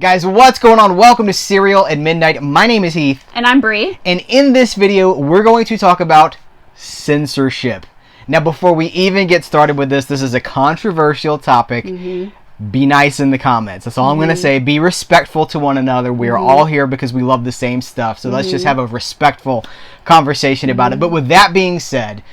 Guys, what's going on? Welcome to Serial at Midnight. My name is Heath. And I'm Bree. And in this video, we're going to talk about censorship. Now, before we even get started with this is a controversial topic. Be nice in the comments. That's all I'm going to say. Be respectful to one another. We are all here because we love the same stuff. So let's just have a respectful conversation about it. But with that being said,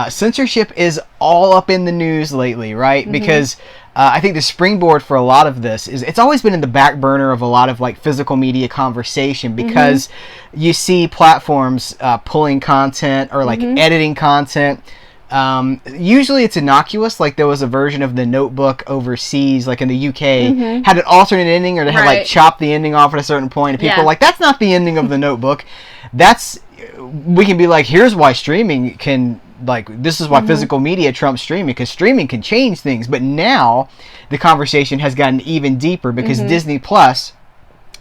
censorship is all up in the news lately, right? Because I think the springboard for a lot of this is it's always been in the back burner of a lot of like physical media conversation because you see platforms pulling content or like editing content. Usually it's innocuous, like there was a version of The Notebook overseas, like in the UK, had an alternate ending, or they had like chopped the ending off at a certain point, and people were like, that's not the ending of The Notebook. We can be like, here's why streaming can, like, this is why physical media trumps streaming, because streaming can change things. But now the conversation has gotten even deeper because Disney Plus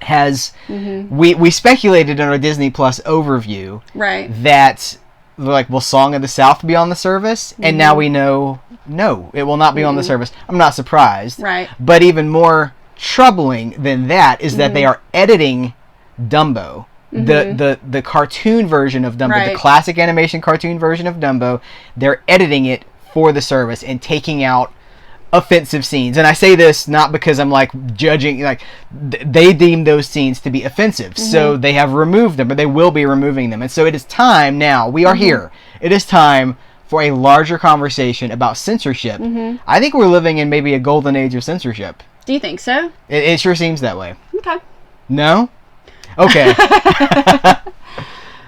has, we speculated in our Disney Plus overview that, like, will Song of the South be on the service? And now we know, no, it will not be on the service. I'm not surprised. But even more troubling than that is that they are editing Dumbo. The cartoon version of Dumbo, the classic animation cartoon version of Dumbo, they're editing it for the service and taking out offensive scenes. And I say this not because I'm like judging, like they deem those scenes to be offensive, so they have removed them, or they will be removing them. And so it is time now, we are here, it is time for a larger conversation about censorship. I think we're living in maybe a golden age of censorship. Do you think so? It sure seems that way. Okay. No? Okay.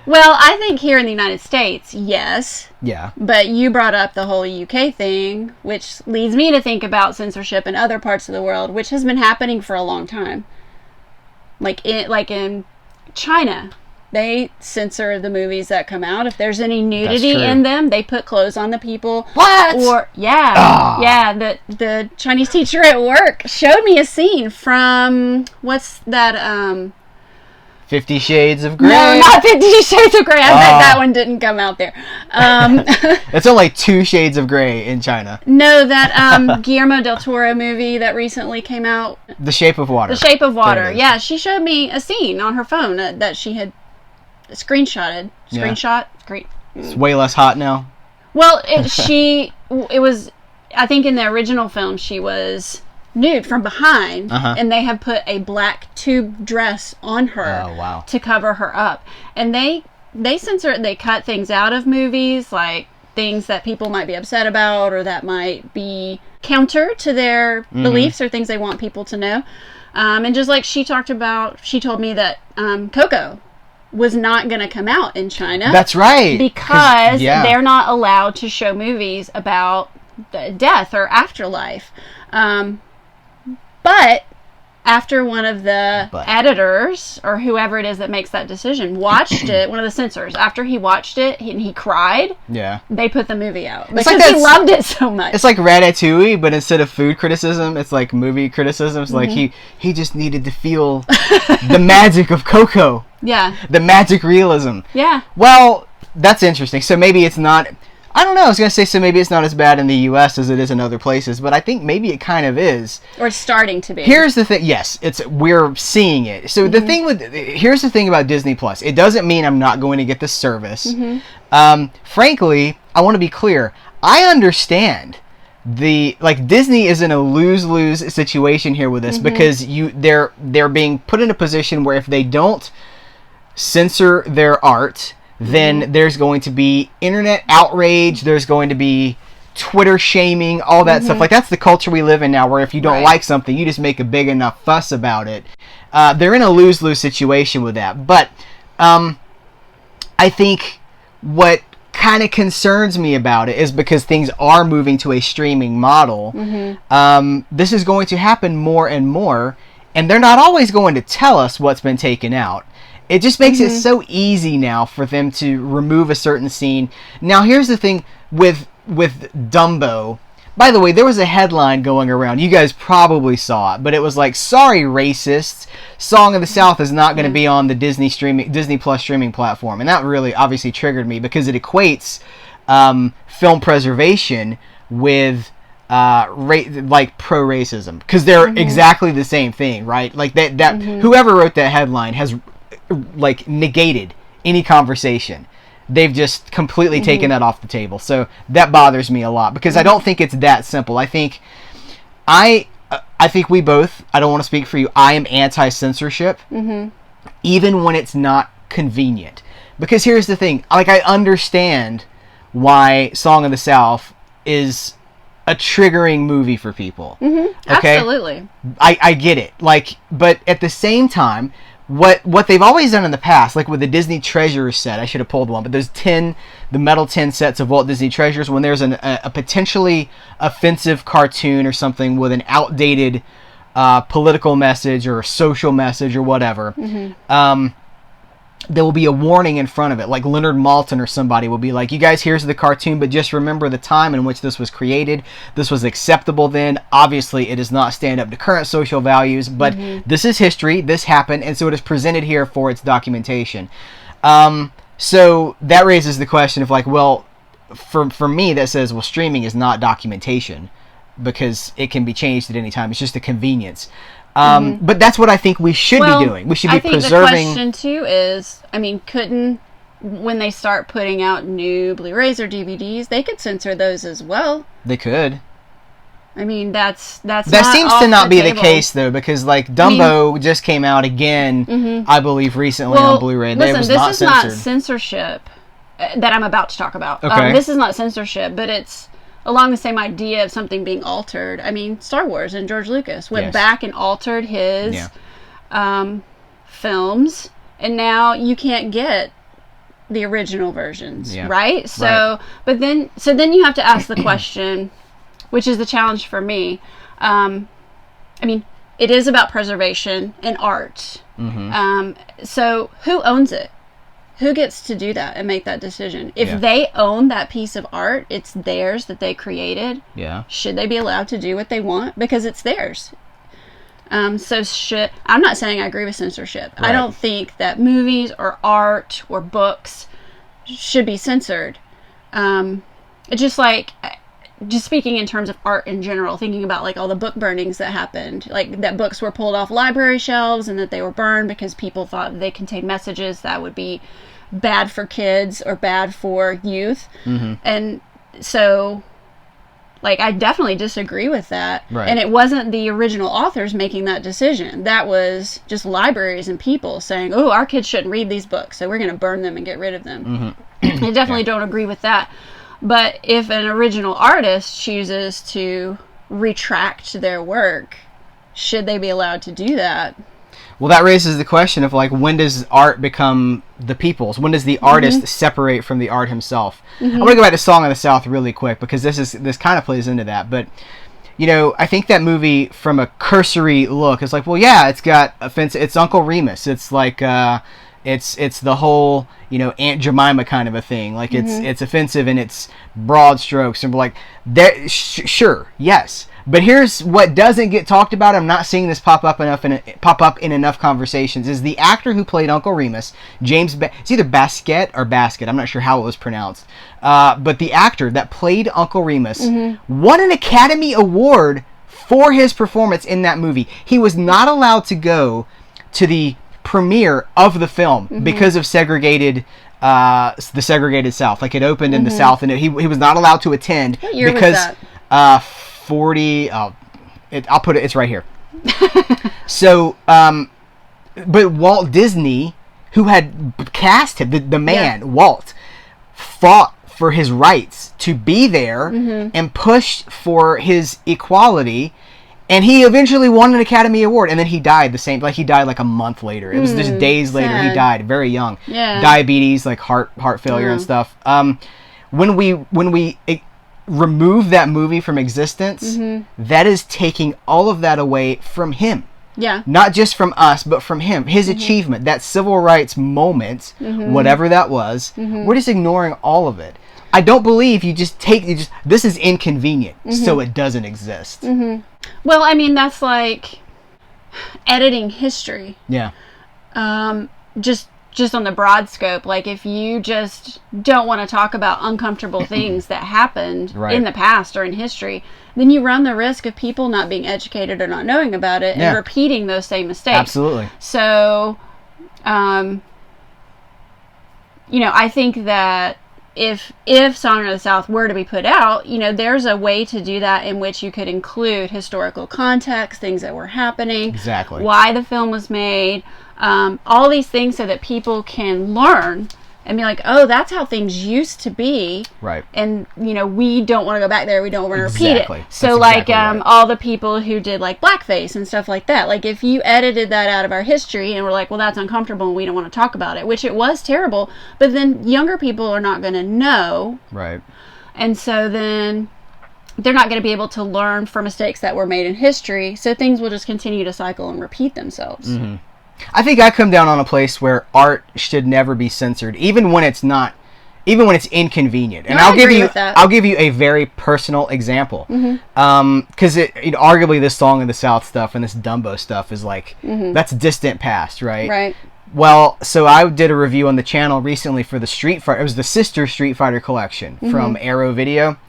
Well, I think here in the United States, yes. Yeah. But you brought up the whole UK thing, which leads me to think about censorship in other parts of the world, which has been happening for a long time. Like in China, they censor the movies that come out. If there's any nudity in them, they put clothes on the people. What? Or the Chinese teacher at work showed me a scene from what's that 50 Shades of Grey. No, not 50 Shades of Grey. I bet that one didn't come out there. It's only 2 shades of gray in China. No, that Guillermo del Toro movie that recently came out. The Shape of Water. The Shape of Water. Yeah, she showed me a scene on her phone that she had screenshotted. Screenshot? Great. It's way less hot now. Well, it was, I think in the original film, she was nude from behind, and they have put a black tube dress on her to cover her up. And they censor it. They cut things out of movies, like things that people might be upset about or that might be counter to their beliefs or things they want people to know. And just like she told me that Coco was not going to come out in China. That's right. Because they're not allowed to show movies about death or afterlife. But after one of the editors, or whoever it is that makes that decision, watched it, one of the censors, after he watched it and he cried, they put the movie out. Because he loved it so much. It's like Ratatouille, but instead of food criticism, it's like movie criticism. It's like he just needed to feel the magic of Coco. Yeah. The magic realism. Yeah. Well, that's interesting. So maybe it's not... I don't know. I was going to say, so maybe it's not as bad in the U.S. as it is in other places, but I think maybe it kind of is. Or it's starting to be. Here's the thing. Yes, we're seeing it. So here's the thing about Disney Plus. It doesn't mean I'm not going to get the service. Frankly, I want to be clear. I understand Disney is in a lose-lose situation here with this because they're being put in a position where if they don't censor their art, then there's going to be internet outrage, there's going to be Twitter shaming, all that stuff. Like, that's the culture we live in now, where if you don't like something, you just make a big enough fuss about it. They're in a lose-lose situation with that. But I think what kind of concerns me about it is because things are moving to a streaming model. This is going to happen more and more, and they're not always going to tell us what's been taken out. It just makes it so easy now for them to remove a certain scene. Now, here's the thing with Dumbo. By the way, there was a headline going around. You guys probably saw it, but it was like, "Sorry, racists. Song of the South is not going to be on the Disney Plus streaming platform." And that really obviously triggered me because it equates film preservation with like pro-racism, because they're exactly the same thing, right? Like that whoever wrote that headline has like negated any conversation. They've just completely taken that off the table. So that bothers me a lot, because I don't think it's that simple. I think we both, I don't want to speak for you, I am anti-censorship, even when it's not convenient. Because here's the thing, like, I understand why Song of the South is a triggering movie for people. Okay? Absolutely. I get it. Like, but at the same time, what they've always done in the past, like with the Disney Treasures set, I should have pulled one, but there's the metal 10 sets of Walt Disney Treasures, when there's a potentially offensive cartoon or something with an outdated political message or a social message or whatever, there will be a warning in front of it. Like Leonard Maltin or somebody will be like, you guys, here's the cartoon, but just remember the time in which this was created. This was acceptable then. Obviously, it does not stand up to current social values, but this is history. This happened, and so it is presented here for its documentation. So that raises the question of, like, well, for me, that says, well, streaming is not documentation, because it can be changed at any time. It's just a convenience. But that's what I think we should be doing. We should be preserving. I think the question too is, I mean, when they start putting out new Blu-rays or DVDs, they could censor those as well. They could. I mean, that seems to not be the case, though, because like Dumbo just came out again, I believe, recently on Blu-ray. Listen, this is not censorship that I'm about to talk about. Okay. This is not censorship, but it's along the same idea of something being altered. I mean, Star Wars and George Lucas went back and altered his films, and now you can't get the original versions, right? So, but then you have to ask the question, which is the challenge for me. I mean, it is about preservation and art. So who owns it? Who gets to do that and make that decision? If they own that piece of art, it's theirs that they created. Should they be allowed to do what they want? Because it's theirs. I'm not saying I agree with censorship. I don't think that movies or art or books should be censored. Just speaking in terms of art in general, thinking about like all the book burnings that happened, like that books were pulled off library shelves and that they were burned because people thought they contained messages that would be bad for kids or bad for youth. And so, like, I definitely disagree with that. And it wasn't the original authors making that decision. That was just libraries and people saying, oh, our kids shouldn't read these books, so we're going to burn them and get rid of them. I definitely don't agree with that. But if an original artist chooses to retract their work, should they be allowed to do that? Well, that raises the question of, like, when does art become the people's? When does the artist separate from the art himself? I want to go back to Song of the South really quick, because this kind of plays into that. But, you know, I think that movie, from a cursory look, is like, well, yeah, it's got offense. It's Uncle Remus. It's like, it's the whole, you know, Aunt Jemima kind of a thing. Like, it's offensive in its broad strokes. And like, sure, yes. But here's what doesn't get talked about. I'm not seeing this pop up in enough conversations. Is the actor who played Uncle Remus, it's either Basket or Basket. I'm not sure how it was pronounced. But the actor that played Uncle Remus won an Academy Award for his performance in that movie. He was not allowed to go to the premiere of the film because of the segregated South. Like, it opened in the South, and he was not allowed to attend. What year because was that? I'll put it, it's right here. So, but Walt Disney, who had cast him, the man, Walt, fought for his rights to be there and pushed for his equality, and he eventually won an Academy Award, and then he died he died like a month later. It was just days later. He died very young. Diabetes, like heart failure and stuff. When we remove that movie from existence, that is taking all of that away from him. Not just from us, but from him. His achievement, that civil rights moment, whatever that was, we're just ignoring all of it. I don't believe this is inconvenient, so it doesn't exist. Well, I mean, that's like editing history. Just just on the broad scope, like if you just don't want to talk about uncomfortable things that happened in the past or in history, then you run the risk of people not being educated or not knowing about it and repeating those same mistakes. Absolutely. So, I think that if Song of the South were to be put out, there's a way to do that in which you could include historical context, things that were happening, exactly, why the film was made, all these things, so that people can learn and be like, oh, that's how things used to be. Right. And, we don't want to go back there. We don't want to repeat it. So, right. all the people who did, blackface and stuff like that. Like, if you edited that out of our history and we're like, well, that's uncomfortable and we don't want to talk about it, which it was terrible, but then younger people are not going to know. Right. And so then they're not going to be able to learn from mistakes that were made in history. So things will just continue to cycle and repeat themselves. Mm-hmm. I think I come down on a place where art should never be censored, even when it's inconvenient. And I'll give you a very personal example. Because arguably this Song of the South stuff and this Dumbo stuff is that's distant past, right? Right. Well, so I did a review on the channel recently for the Street Fighter. It was the Sister Street Fighter collection from Arrow Video,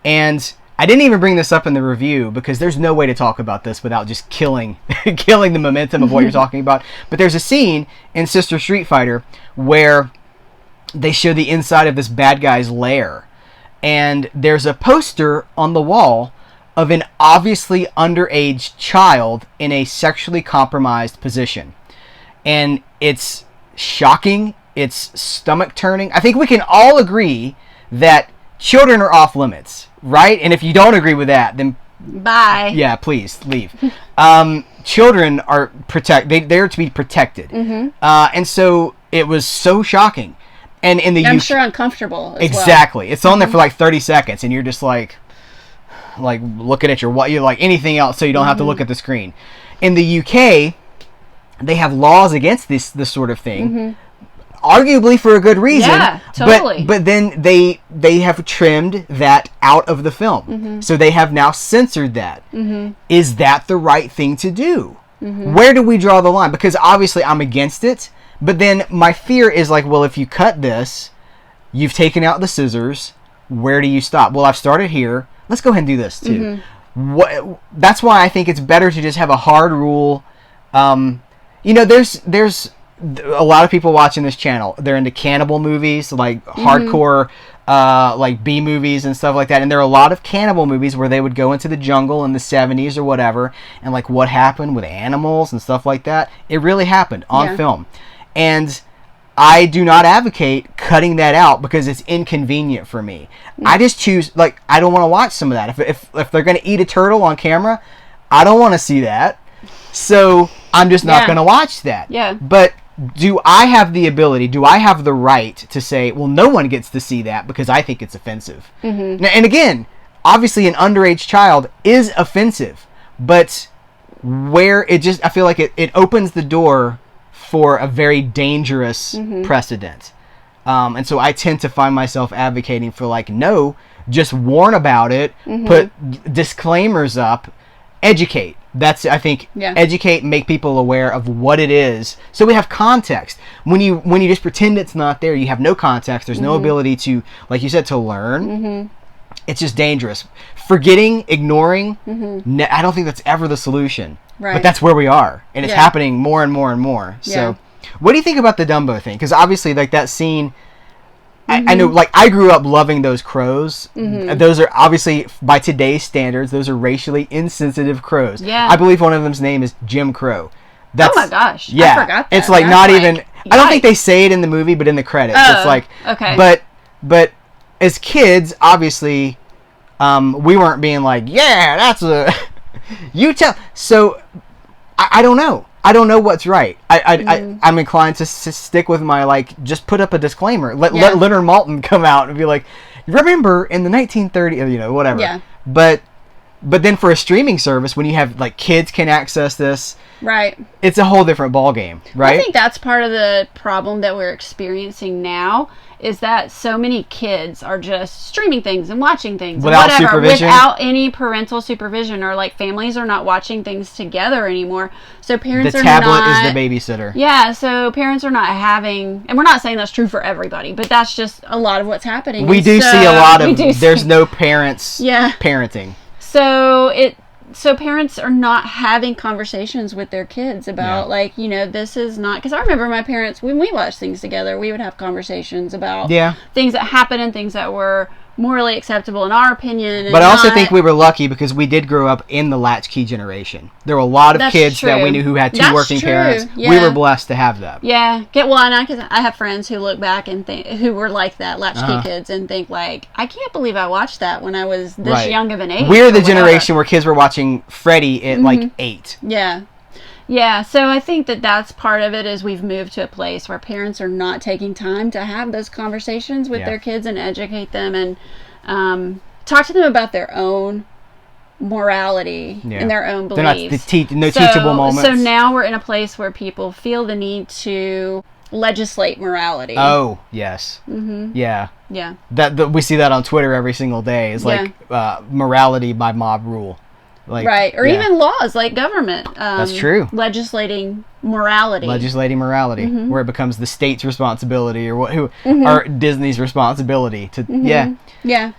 and I didn't even bring this up in the review because there's no way to talk about this without just killing the momentum of what you're talking about. But there's a scene in Sister Street Fighter where they show the inside of this bad guy's lair. And there's a poster on the wall of an obviously underage child in a sexually compromised position. And it's shocking. It's stomach turning. I think we can all agree that children are off limits. Right? And if you don't agree with that, then bye. Yeah, please leave. Children are they're to be protected. And so it was so shocking. And in the I'm sure uncomfortable as exactly. Well. It's on there for 30 seconds and you're just like looking at you're like anything else so you don't have to look at the screen. In the UK, they have laws against this sort of thing. Arguably for a good reason. Yeah, totally. But then they have trimmed that out of the film. So they have now censored that. Is that the right thing to do? Where do we draw the line? Because obviously I'm against it, but then my fear is well, if you cut this, you've taken out the scissors, where do you stop? Well, I've started here. Let's go ahead and do this too. That's why I think it's better to just have a hard rule. There's a lot of people watching this channel. They're into cannibal movies, hardcore, B movies and stuff like that. And there are a lot of cannibal movies where they would go into the jungle in the 70s or whatever, and what happened with animals and stuff like that. It really happened on film. And I do not advocate cutting that out because it's inconvenient for me. I just choose, I don't want to watch some of that. If they're going to eat a turtle on camera, I don't want to see that. So I'm just not going to watch that. Yeah. But do I have the right to say, well, no one gets to see that because I think it's offensive? Now, and again, obviously an underage child is offensive, but I feel like it opens the door for a very dangerous precedent. And so I tend to find myself advocating for no, just warn about it, put disclaimers up, educate. That's, I think, educate and make people aware of what it is, so we have context. When you just pretend it's not there, you have no context. There's no ability to, like you said, to learn. It's just dangerous. Forgetting, ignoring. I don't think that's ever the solution. Right. But that's where we are, and it's happening more and more and more. So, what do you think about the Dumbo thing? Because obviously, that scene. I know, I grew up loving those crows. Those are obviously, by today's standards, those are racially insensitive crows. Yeah. I believe one of them's name is Jim Crow. Oh my gosh. Yeah. I forgot that. It's not even, I don't think they say it in the movie, but in the credits. It's okay. But as kids, obviously, we weren't being yeah, that's a, you tell. So, I don't know. I don't know what's right. I'm inclined to stick with my just put up a disclaimer. Let Leonard Maltin come out and be like, remember in the 1930s, whatever. Yeah. But But then for a streaming service, when you have like kids can access this, right, it's a whole different ball game, right? I think that's part of the problem that we're experiencing now, is that so many kids are just streaming things and watching things without supervision, without any parental supervision, or like families are not watching things together anymore. So parents the tablet is the babysitter. Yeah, so parents are not having, and we're not saying that's true for everybody, but that's just a lot of what's happening. We do see a lot of there's no parents parenting. So parents are not having conversations with their kids about like, you know, this is not, because I remember my parents, when we watched things together, we would have conversations about things that happened and things that were morally acceptable in our opinion. But I also think we were lucky because we did grow up in the latchkey generation. There were a lot of kids that we knew who had two working parents. Yeah. We were blessed to have that. Yeah. Because I have friends who look back and think, who were like that, latchkey kids, and think like, I can't believe I watched that when I was this young of an age. We're the generation where kids were watching Freddy at like 8. Yeah. Yeah, so I think that that's part of it, is we've moved to a place where parents are not taking time to have those conversations with their kids and educate them and talk to them about their own morality and their own beliefs. They're not teachable moments. So now we're in a place where people feel the need to legislate morality. Oh, yes. Mm-hmm. Yeah. Yeah. That we see that on Twitter every single day. It's like morality by mob rule. Like, right, or even laws like government. That's true. Legislating morality, where it becomes the state's responsibility, or or Disney's responsibility to. Yeah.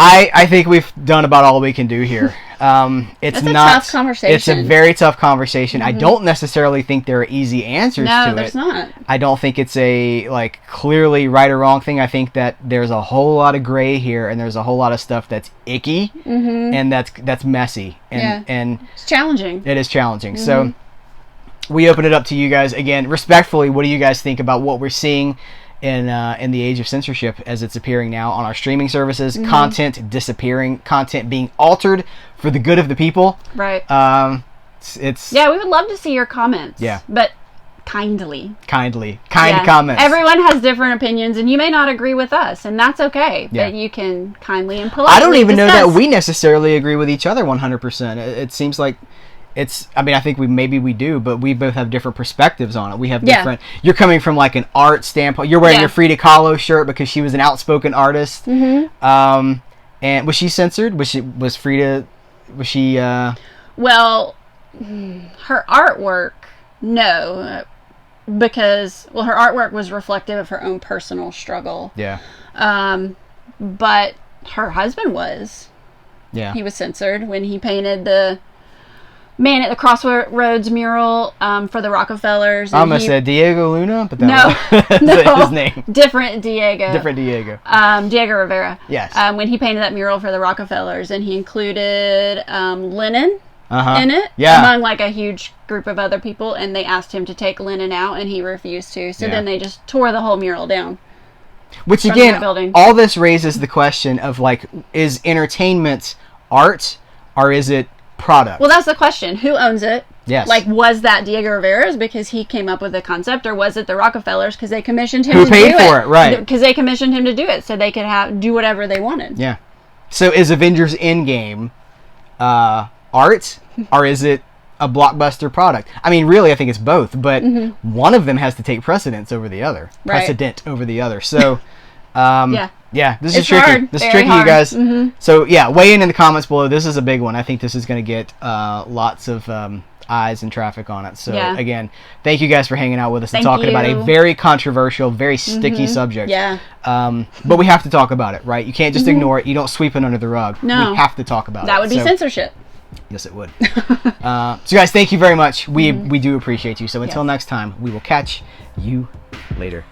I think we've done about all we can do here. It's a tough conversation. It's a very tough conversation. I don't necessarily think there are easy answers to it. No, there's not. I don't think it's a clearly right or wrong thing. I think that there's a whole lot of gray here, and there's a whole lot of stuff that's icky, and that's messy, and it's challenging. It is challenging. So we open it up to you guys again, respectfully. What do you guys think about what we're seeing in the age of censorship as it's appearing now on our streaming services? Content disappearing, content being altered for the good of the people. Right. It's we would love to see your comments. Yeah. But kindly comments. Everyone has different opinions, and you may not agree with us, and that's okay. But you can kindly and politely I don't even discuss. know that we necessarily agree with each other 100%. It seems like I think we do, but we both have different perspectives on it. We have different. You're coming from like an art standpoint. You're wearing your Frida Kahlo shirt because she was an outspoken artist. And was she censored? Was Frida? Well, her artwork, no, because her artwork was reflective of her own personal struggle. Yeah. But her husband was. Yeah. He was censored when he painted the Man at the Crossroads mural for the Rockefellers. I almost said Diego Luna, but no, his name. Different Diego. Diego Rivera. Yes. When he painted that mural for the Rockefellers, and he included Lenin in it, among like a huge group of other people, and they asked him to take Lenin out, and he refused to. So then they just tore the whole mural down. Which again, all this raises the question of like, is entertainment art or is it product? Well, that's the question. Who owns it? Yes. Like, was that Diego Rivera's because he came up with the concept, or was it the Rockefellers because they commissioned him to do it? Who paid for it, right. Because they commissioned him to do it so they could do whatever they wanted. Yeah. So is Avengers Endgame art, or is it a blockbuster product? I mean, really, I think it's both, but one of them has to take precedence over the other. So, this is tricky. Hard. This is tricky, you guys. So, weigh in the comments below. This is a big one. I think this is going to get lots of eyes and traffic on it. So, again, thank you guys for hanging out with us and talking about a very controversial, very sticky subject. Yeah. But we have to talk about it, right? You can't just ignore it. You don't sweep it under the rug. No. We have to talk about it. That would be censorship. Yes, it would. So, guys, thank you very much. We do appreciate you. So, until next time, we will catch you later.